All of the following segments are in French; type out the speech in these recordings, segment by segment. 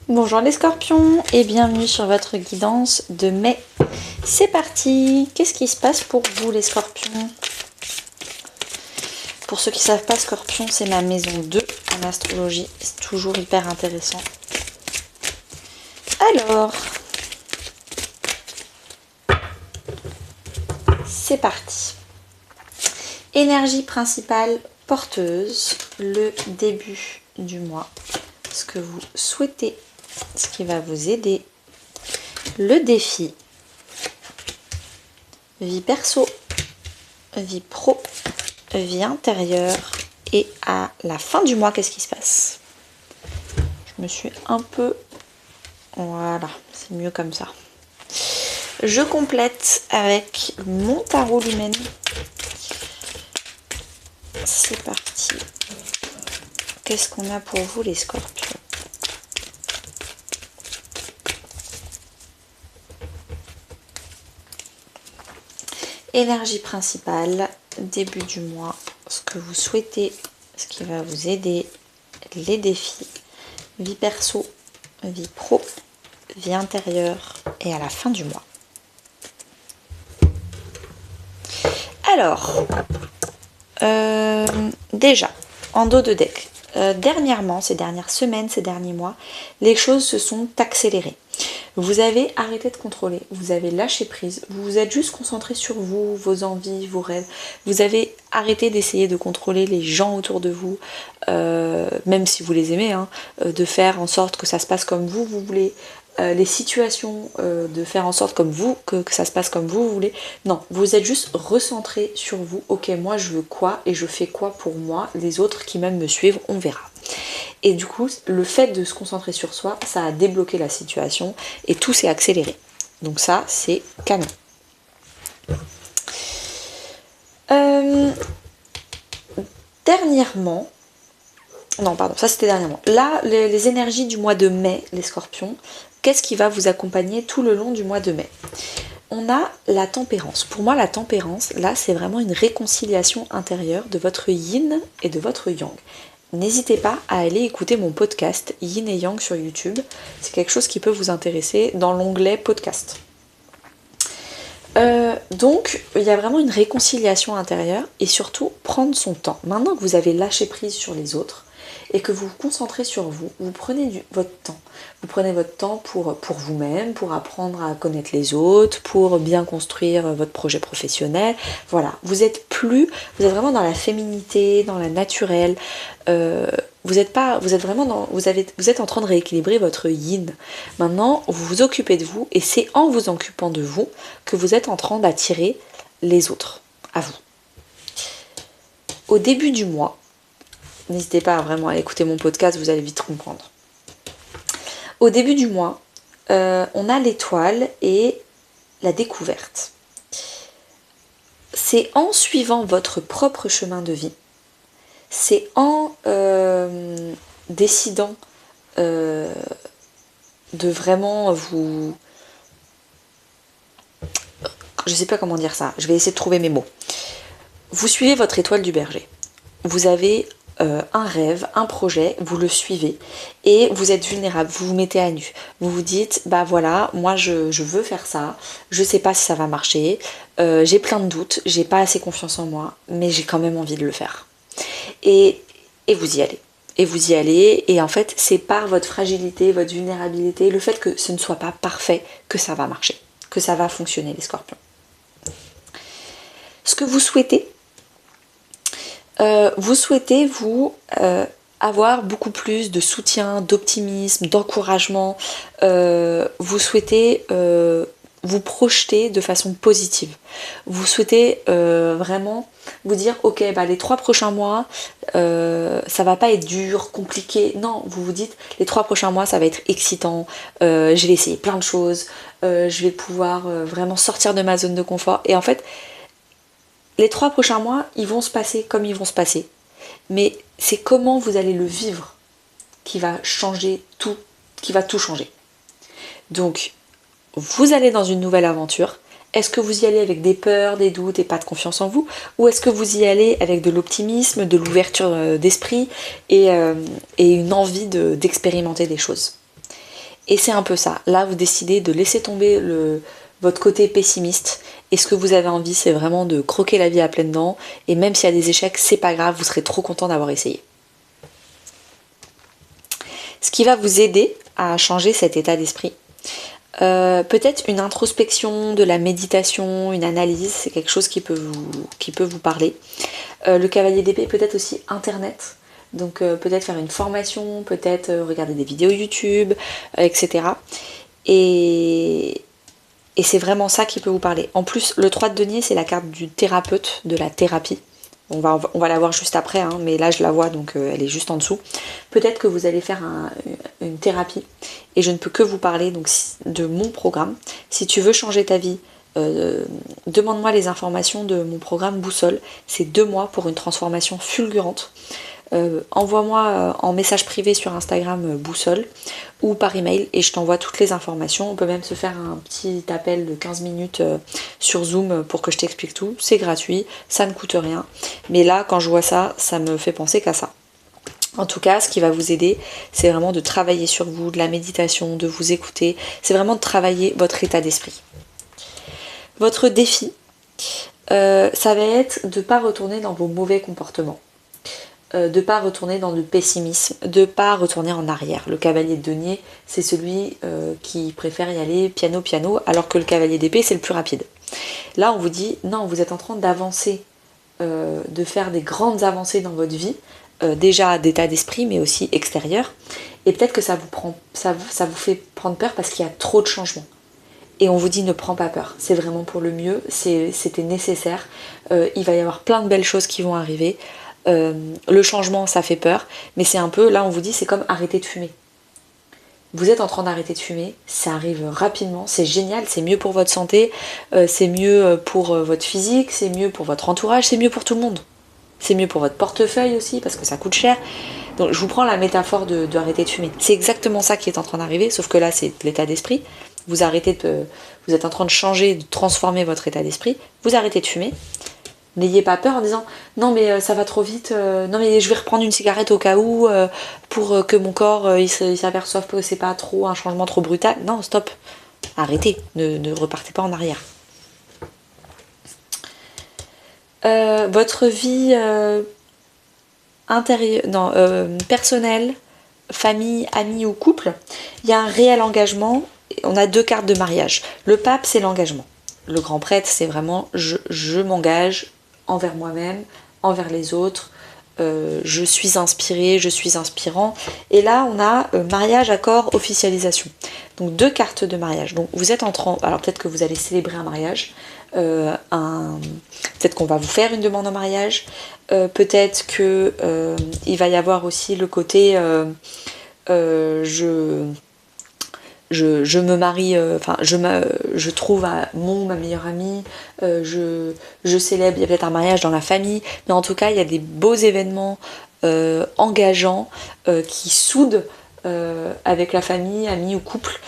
Bonjour les scorpions et bienvenue sur votre guidance de mai. C'est parti. Qu'est-ce qui se passe pour vous les scorpions? Pour ceux qui ne savent pas, scorpion c'est ma maison 2 en astrologie. C'est toujours hyper intéressant. Alors, c'est parti. Énergie principale porteuse, le début du mois. Ce que vous souhaitez, ce qui va vous aider, le défi, vie perso, vie pro, vie intérieure, et à la fin du mois, qu'est-ce qui se passe? Je me suis un peu... Voilà, c'est mieux comme ça. Je complète avec mon tarot lumen. C'est parti. Qu'est-ce qu'on a pour vous les scorpions? Énergie principale, début du mois, ce que vous souhaitez, ce qui va vous aider, les défis, vie perso, vie pro, vie intérieure et à la fin du mois. Alors, déjà, en dos de deck, dernièrement, ces dernières semaines, ces derniers mois, les choses se sont accélérées. Vous avez arrêté de contrôler, vous avez lâché prise, vous vous êtes juste concentré sur vous, vos envies, vos rêves. Vous avez arrêté d'essayer de contrôler les gens autour de vous, même si vous les aimez, de faire en sorte que ça se passe comme vous voulez. Les situations, de faire en sorte comme vous, que ça se passe comme vous voulez. Non, vous êtes juste recentré sur vous. Ok, moi je veux quoi et je fais quoi pour moi. Les autres qui même me suivent, on verra. Et du coup, le fait de se concentrer sur soi, ça a débloqué la situation et tout s'est accéléré. Donc ça, c'est canon. Dernièrement, non pardon, ça c'était dernièrement. Là, les énergies du mois de mai, les scorpions, qu'est-ce qui va vous accompagner tout le long du mois de mai? On a la tempérance. Pour moi, la tempérance, là, c'est vraiment une réconciliation intérieure de votre yin et de votre yang. N'hésitez pas à aller écouter mon podcast Yin et Yang sur YouTube. C'est quelque chose qui peut vous intéresser dans l'onglet podcast. Donc, il y a vraiment une réconciliation intérieure et surtout prendre son temps. Maintenant que vous avez lâché prise sur les autres et que vous vous concentrez sur vous, vous prenez votre temps. Vous prenez votre temps pour vous-même, pour apprendre à connaître les autres, pour bien construire votre projet professionnel. Voilà, vous êtes vraiment dans la féminité, dans la naturelle. Vous êtes en train de rééquilibrer votre yin. Maintenant, vous vous occupez de vous et c'est en vous occupant de vous que vous êtes en train d'attirer les autres à vous. Au début du mois, n'hésitez pas à vraiment aller écouter mon podcast, vous allez vite comprendre. Au début du mois, on a l'étoile et la découverte. C'est en suivant votre propre chemin de vie, c'est en décidant de vraiment vous... Je sais pas comment dire ça, je vais essayer de trouver mes mots. Vous suivez votre étoile du berger. Vous avez un rêve, un projet, vous le suivez et vous êtes vulnérable, vous vous mettez à nu. Vous vous dites, bah voilà, moi je veux faire ça, je sais pas si ça va marcher, j'ai plein de doutes, j'ai pas assez confiance en moi, mais j'ai quand même envie de le faire. Et vous y allez. Et vous y allez, et en fait, c'est par votre fragilité, votre vulnérabilité, le fait que ce ne soit pas parfait, que ça va marcher, que ça va fonctionner, les scorpions. Ce que vous souhaitez, avoir beaucoup plus de soutien, d'optimisme, d'encouragement. Vous souhaitez vous projeter de façon positive. Vous souhaitez vraiment vous dire ok, les 3 prochains mois ça va pas être dur, compliqué. Non, vous vous dites les 3 prochains mois ça va être excitant, je vais essayer plein de choses, je vais pouvoir vraiment sortir de ma zone de confort. Et en fait, les 3 prochains mois, ils vont se passer comme ils vont se passer. Mais c'est comment vous allez le vivre qui va changer tout, qui va tout changer. Donc, vous allez dans une nouvelle aventure. Est-ce que vous y allez avec des peurs, des doutes et pas de confiance en vous? Ou est-ce que vous y allez avec de l'optimisme, de l'ouverture d'esprit et une envie d'expérimenter des choses? Et c'est un peu ça. Là, vous décidez de laisser tomber votre côté pessimiste. Et ce que vous avez envie, c'est vraiment de croquer la vie à pleines dents. Et même s'il y a des échecs, c'est pas grave, vous serez trop content d'avoir essayé. Ce qui va vous aider à changer cet état d'esprit, peut-être une introspection, de la méditation, une analyse, c'est quelque chose qui peut vous parler. Le cavalier d'épée, peut-être aussi internet. Donc peut-être faire une formation, peut-être regarder des vidéos YouTube, etc. Et c'est vraiment ça qui peut vous parler. En plus, le 3 de denier, c'est la carte du thérapeute, de la thérapie. On va la voir juste après, hein, mais là je la vois, donc elle est juste en dessous. Peut-être que vous allez faire une thérapie, et je ne peux que vous parler donc, de mon programme. Si tu veux changer ta vie, demande-moi les informations de mon programme Boussole. C'est 2 mois pour une transformation fulgurante. Envoie-moi en message privé sur Instagram Boussole ou par email et je t'envoie toutes les informations. On peut même se faire un petit appel de 15 minutes sur Zoom pour que je t'explique tout. C'est gratuit, ça ne coûte rien. Mais là, quand je vois ça, ça me fait penser qu'à ça. En tout cas, ce qui va vous aider, c'est vraiment de travailler sur vous, de la méditation, de vous écouter. C'est vraiment de travailler votre état d'esprit. Votre défi, ça va être de ne pas retourner dans vos mauvais comportements. De ne pas retourner dans le pessimisme, de ne pas retourner en arrière. Le cavalier de denier, c'est celui qui préfère y aller piano, alors que le cavalier d'épée, c'est le plus rapide. Là, on vous dit, non, vous êtes en train d'avancer, de faire des grandes avancées dans votre vie, déjà d'état d'esprit, mais aussi extérieur. Et peut-être que ça vous fait prendre peur parce qu'il y a trop de changements. Et on vous dit, ne prends pas peur, c'est vraiment pour le mieux, c'était nécessaire. Il va y avoir plein de belles choses qui vont arriver. Le changement, ça fait peur, mais c'est un peu, là on vous dit, c'est comme arrêter de fumer. Vous êtes en train d'arrêter de fumer, ça arrive rapidement, c'est génial, c'est mieux pour votre santé, c'est mieux pour votre physique, c'est mieux pour votre entourage, c'est mieux pour tout le monde. C'est mieux pour votre portefeuille aussi, parce que ça coûte cher. Donc je vous prends la métaphore de arrêter de fumer. C'est exactement ça qui est en train d'arriver, sauf que là c'est l'état d'esprit. Vous êtes en train de changer, de transformer votre état d'esprit, vous arrêtez de fumer. N'ayez pas peur en disant non mais ça va trop vite, non mais je vais reprendre une cigarette au cas où pour que mon corps il s'aperçoive que c'est pas trop un changement trop brutal. Non, stop, arrêtez, ne repartez pas en arrière. Votre vie personnelle, famille, amis ou couple, il y a un réel engagement. On a 2 cartes de mariage. Le pape, c'est l'engagement. Le grand prêtre, c'est vraiment je m'engage envers moi-même, envers les autres, je suis inspirée, je suis inspirant. Et là, on a mariage, accord, officialisation. Donc 2 cartes de mariage. Donc vous êtes alors peut-être que vous allez célébrer un mariage, peut-être qu'on va vous faire une demande en mariage, peut-être que il va y avoir aussi le côté je me marie, je trouve ma meilleure amie, je célèbre, il y a peut-être un mariage dans la famille, mais en tout cas il y a des beaux événements engageants qui soudent avec la famille, amis ou couple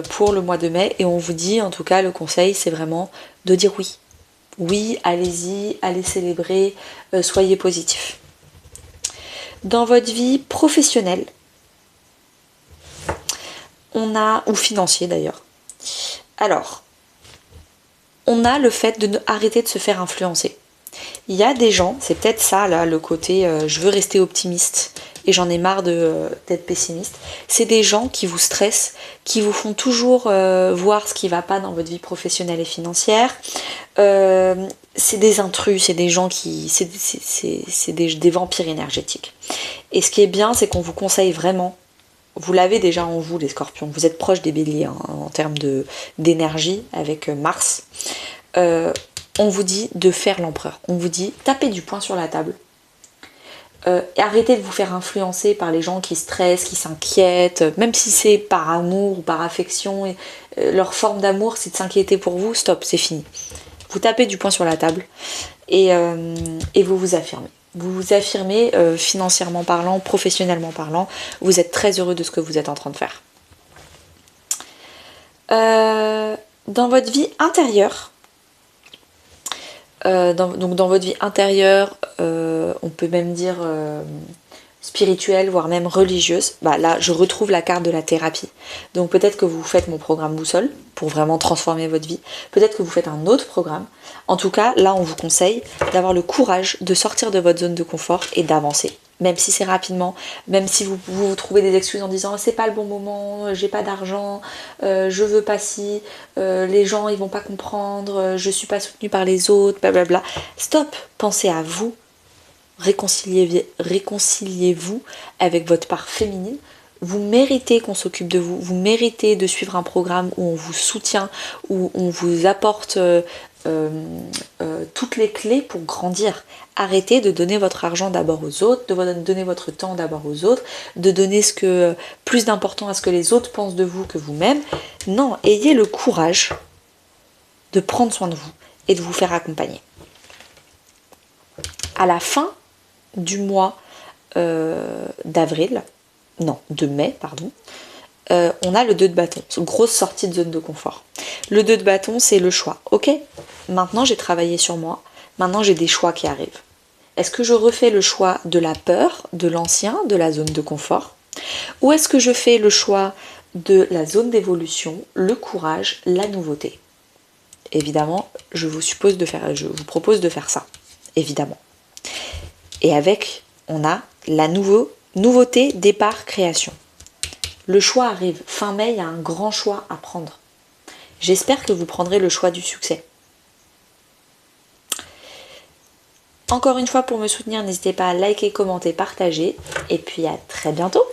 pour le mois de mai, et on vous dit, en tout cas le conseil c'est vraiment de dire oui. Oui, allez-y, allez célébrer, soyez positif. Dans votre vie professionnelle, ou financier d'ailleurs. Alors, on a le fait de arrêter de se faire influencer. Il y a des gens, c'est peut-être ça là, le côté je veux rester optimiste et j'en ai marre d'être pessimiste. C'est des gens qui vous stressent, qui vous font toujours voir ce qui ne va pas dans votre vie professionnelle et financière. C'est des intrus, c'est des gens c'est des vampires énergétiques. Et ce qui est bien, c'est qu'on vous conseille vraiment. Vous l'avez déjà en vous, les scorpions. Vous êtes proche des béliers hein, en termes d'énergie avec Mars. On vous dit de faire l'empereur. On vous dit tapez du poing sur la table. Arrêtez de vous faire influencer par les gens qui stressent, qui s'inquiètent, même si c'est par amour ou par affection. Leur forme d'amour, c'est de s'inquiéter pour vous. Stop, c'est fini. Vous tapez du poing sur la table et vous vous affirmez. Vous vous affirmez financièrement parlant, professionnellement parlant, vous êtes très heureux de ce que vous êtes en train de faire. Dans votre vie intérieure, dans votre vie intérieure, on peut même dire spirituelle, voire même religieuse, bah là je retrouve la carte de la thérapie. Donc peut-être que vous faites mon programme Boussole pour vraiment transformer votre vie, peut-être que vous faites un autre programme. En tout cas, là on vous conseille d'avoir le courage de sortir de votre zone de confort et d'avancer. Même si c'est rapidement, même si vous trouvez des excuses en disant c'est pas le bon moment, j'ai pas d'argent, je veux pas ci, les gens ils vont pas comprendre, je suis pas soutenue par les autres, blablabla. Stop, pensez à vous. Réconciliez-vous avec votre part féminine. Vous méritez qu'on s'occupe de vous. Vous méritez de suivre un programme où on vous soutient, où on vous apporte toutes les clés pour grandir. Arrêtez de donner votre argent d'abord aux autres, de donner votre temps d'abord aux autres, de donner plus d'importance à ce que les autres pensent de vous que vous-même. Non, ayez le courage de prendre soin de vous et de vous faire accompagner. À la fin du mois de mai, on a le 2 de bâton, grosse sortie de zone de confort. Le 2 de bâton, c'est le choix. Ok, maintenant j'ai travaillé sur moi, maintenant j'ai des choix qui arrivent. Est-ce que je refais le choix de la peur, de l'ancien, de la zone de confort, ou est-ce que je fais le choix de la zone d'évolution, le courage, la nouveauté? Évidemment, je vous propose de faire ça, évidemment. Et avec, on a la nouveauté, départ, création. Le choix arrive. Fin mai, il y a un grand choix à prendre. J'espère que vous prendrez le choix du succès. Encore une fois, pour me soutenir, n'hésitez pas à liker, commenter, partager. Et puis à très bientôt.